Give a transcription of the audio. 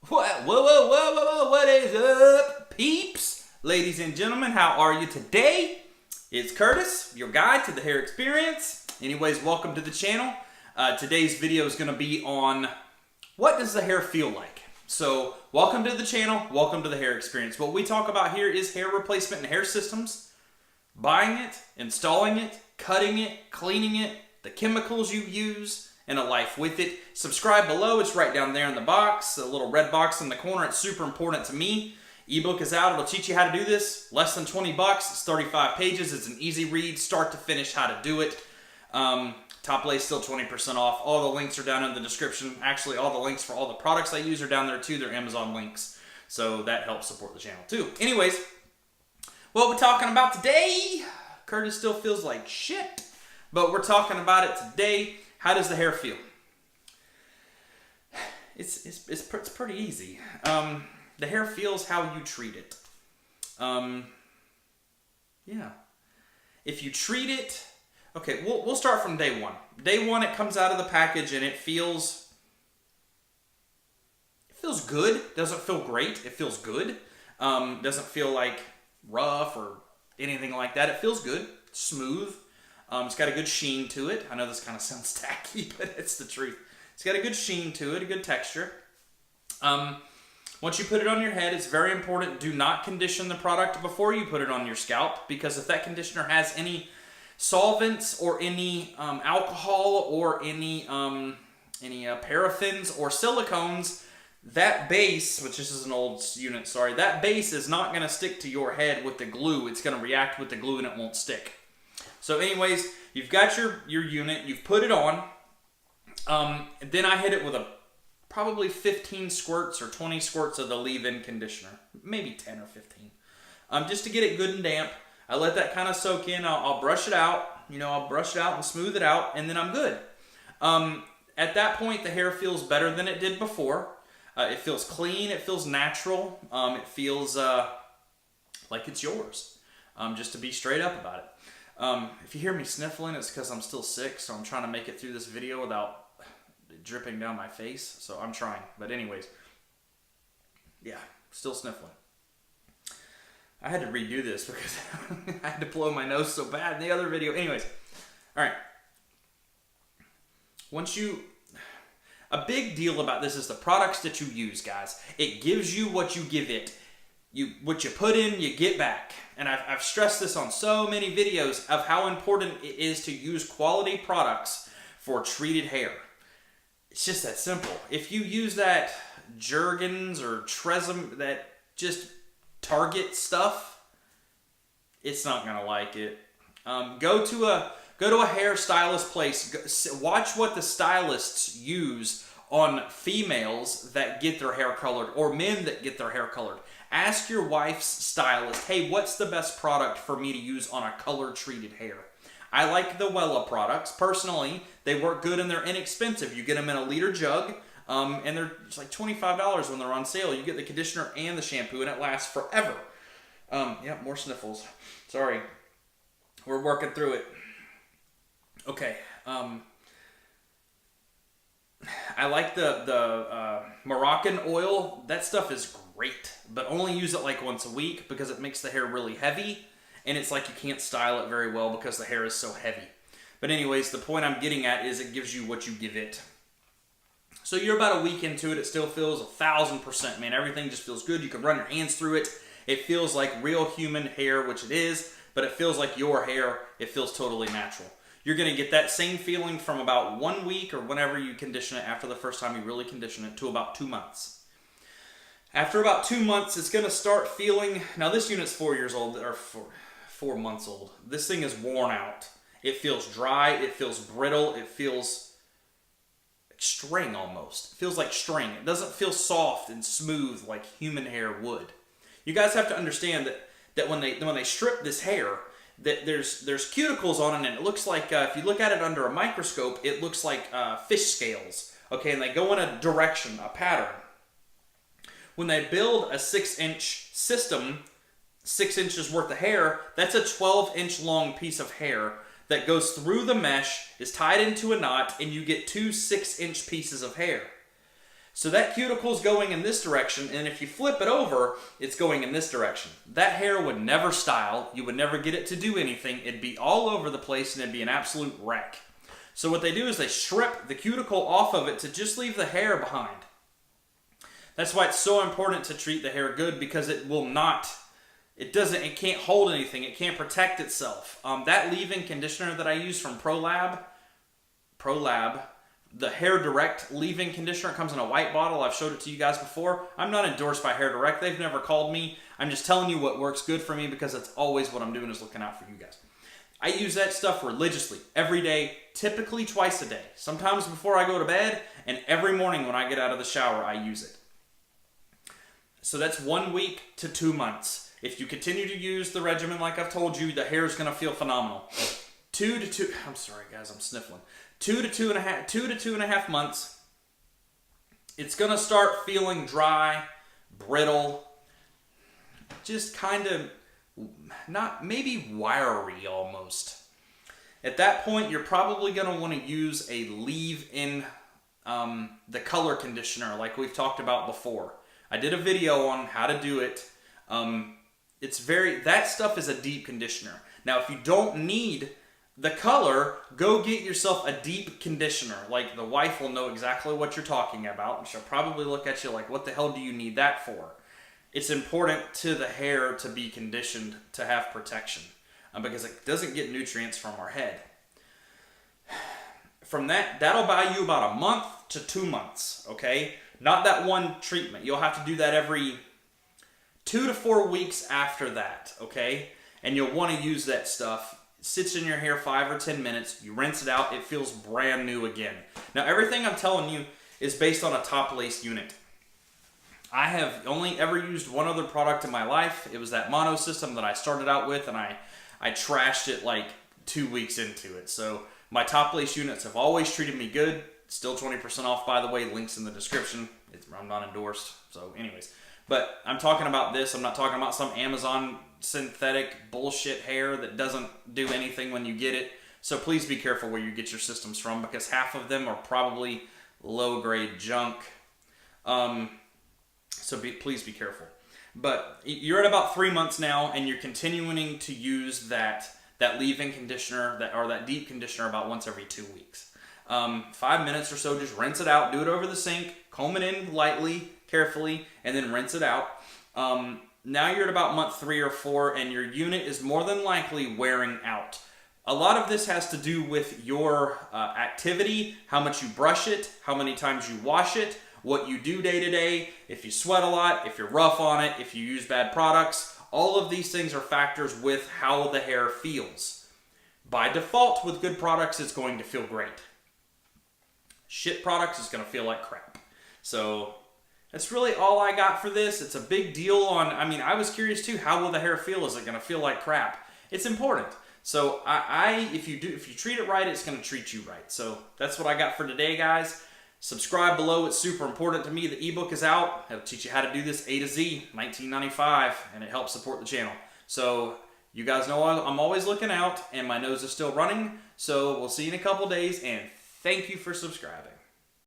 What is up, peeps? Ladies and gentlemen, how are you today? It's Curtis, your guide to the hair experience. Anyways, welcome to the channel. Today's video is going to be on what does the hair feel like. So, welcome to the channel, welcome to the hair experience. What we talk about here is hair replacement and hair systems, buying it, installing it, cutting it, cleaning it, the chemicals you use, and a life with it. Subscribe below, it's right down there in the box, the little red box in the corner. It's super important to me. Ebook is out, it'll teach you how to do this. Less than 20 bucks, it's 35 pages, it's an easy read, start to finish how to do it. Top lay still 20% off. All the links are down in the description. Actually, all the links for all the products I use are down there too. They're Amazon links. So that helps support the channel too. Anyways, what we're talking about today, Curtis still feels like shit, but we're talking about it today. How does the hair feel? It's pretty easy. The hair feels how you treat it. Yeah. If you treat it, okay, we'll start from day one. Day one, it comes out of the package and it feels good. Doesn't feel great. It feels good. Doesn't feel like rough or anything like that. It feels good. Smooth. It's got a good sheen to it. I know this kind of sounds tacky, but it's the truth. It's got a good sheen to it, a good texture. Once you put it on your head, it's very important. Do not condition the product before you put it on your scalp, because if that conditioner has any solvents or any alcohol or any paraffins or silicones, that base, which this is an old unit, sorry, that base is not going to stick to your head with the glue. It's going to react with the glue and it won't stick. So anyways, you've got your unit, you've put it on. Then I hit it with probably 15 squirts or 20 squirts of the leave-in conditioner. Maybe 10 or 15. Just to get it good and damp. I let that kind of soak in. I'll brush it out. I'll brush it out and smooth it out, and then I'm good. At that point, the hair feels better than it did before. It feels clean. It feels natural. It feels like it's yours. Just to be straight up about it. If you hear me sniffling, it's because I'm still sick, so I'm trying to make it through this video without it dripping down my face. So I'm trying. But anyways, yeah, still sniffling. I had to redo this because I had to blow my nose so bad in the other video. Anyways, all right. A big deal about this is the products that you use, guys. It gives you what you give it. What you put in, you get back. And I've stressed this on so many videos of how important it is to use quality products for treated hair. It's just that simple. If you use that Jergens or Tresemme, that just Target stuff, it's not gonna like it. Go to a hairstylist place. Watch what the stylists use on females that get their hair colored or men that get their hair colored. Ask your wife's stylist, hey, what's the best product for me to use on a color-treated hair? I like the Wella products. Personally, they work good and they're inexpensive. You get them in a liter jug, and they're just like $25 when they're on sale. You get the conditioner and the shampoo, and it lasts forever. Yeah, more sniffles. Sorry. We're working through it. Okay. I like the Moroccan oil. That stuff is great, but only use it like once a week because it makes the hair really heavy, and it's like you can't style it very well because the hair is so heavy. But anyways, the point I'm getting at is it gives you what you give it. So you're about a week into it. It still feels 1,000%, man. Everything just feels good. You can run your hands through it. It feels like real human hair, which it is, but it feels like your hair. It feels totally natural. You're going to get that same feeling from about 1 week or whenever you condition it after the first time you really condition it to about 2 months. After about 2 months, it's going to start feeling, now this unit's 4 years old, or 4 months old. This thing is worn out. It feels dry, it feels brittle, it feels like string almost. It feels like string. It doesn't feel soft and smooth like human hair would. You guys have to understand that when they strip this hair, that there's cuticles on it, and it looks like, if you look at it under a microscope, it looks like fish scales. Okay, and they go in a direction, a pattern. When they build a 6-inch system, 6 inches worth of hair, that's a 12-inch long piece of hair that goes through the mesh, is tied into a knot, and you get 2 6-inch pieces of hair. So that cuticle is going in this direction, and if you flip it over, it's going in this direction. That hair would never style. You would never get it to do anything. It'd be all over the place, and it'd be an absolute wreck. So what they do is they strip the cuticle off of it to just leave the hair behind. That's why it's so important to treat the hair good, because it can't hold anything. It can't protect itself. That leave-in conditioner that I use from ProLab, the Hair Direct leave-in conditioner, comes in a white bottle. I've showed it to you guys before. I'm not endorsed by Hair Direct. They've never called me. I'm just telling you what works good for me, because that's always what I'm doing, is looking out for you guys. I use that stuff religiously, every day, typically twice a day. Sometimes before I go to bed, and every morning when I get out of the shower, I use it. So that's 1 week to 2 months. If you continue to use the regimen like I've told you, the hair is going to feel phenomenal. 2 to 2, I'm sorry guys, I'm sniffling. 2 to 2.5 months, it's going to start feeling dry, brittle, just kind of, not, maybe wiry almost. At that point, you're probably going to want to use a leave-in, the color conditioner like we've talked about before. I did a video on how to do it. That stuff is a deep conditioner. Now, if you don't need the color, go get yourself a deep conditioner. Like, the wife will know exactly what you're talking about, and she'll probably look at you like, what the hell do you need that for? It's important to the hair to be conditioned to have protection, because it doesn't get nutrients from our head. From that'll buy you about a month to 2 months, okay? Not that one treatment. You'll have to do that every 2 to 4 weeks after that, okay? And you'll want to use that stuff. It sits in your hair 5 or 10 minutes. You rinse it out. It feels brand new again. Now, everything I'm telling you is based on a top lace unit. I have only ever used one other product in my life. It was that mono system that I started out with, and I trashed it like 2 weeks into it. So my top lace units have always treated me good. Still 20% off, by the way. Links in the description. I'm not endorsed. So anyways. But I'm talking about this. I'm not talking about some Amazon synthetic bullshit hair that doesn't do anything when you get it. So please be careful where you get your systems from, because half of them are probably low-grade junk. Please be careful. But you're at about 3 months now, and you're continuing to use that leave-in conditioner, that deep conditioner, about once every 2 weeks. 5 minutes or so, just rinse it out, do it over the sink, comb it in lightly, carefully, and then rinse it out. Now you're at about month 3 or 4, and your unit is more than likely wearing out. A lot of this has to do with your activity, how much you brush it, how many times you wash it, what you do day to day, if you sweat a lot, if you're rough on it, if you use bad products. All of these things are factors with how the hair feels. By default, with good products, it's going to feel great. Shit products is going to feel like crap. So that's really all I got for this. It's a big deal I was curious too, how will the hair feel? Is it going to feel like crap? It's important. So if you treat it right, it's going to treat you right. So that's what I got for today, guys. Subscribe below. It's super important to me. The ebook is out. It'll teach you how to do this A to Z, $19.95, and it helps support the channel. So you guys know I'm always looking out, and my nose is still running. So we'll see you in a couple days, and thank you for subscribing.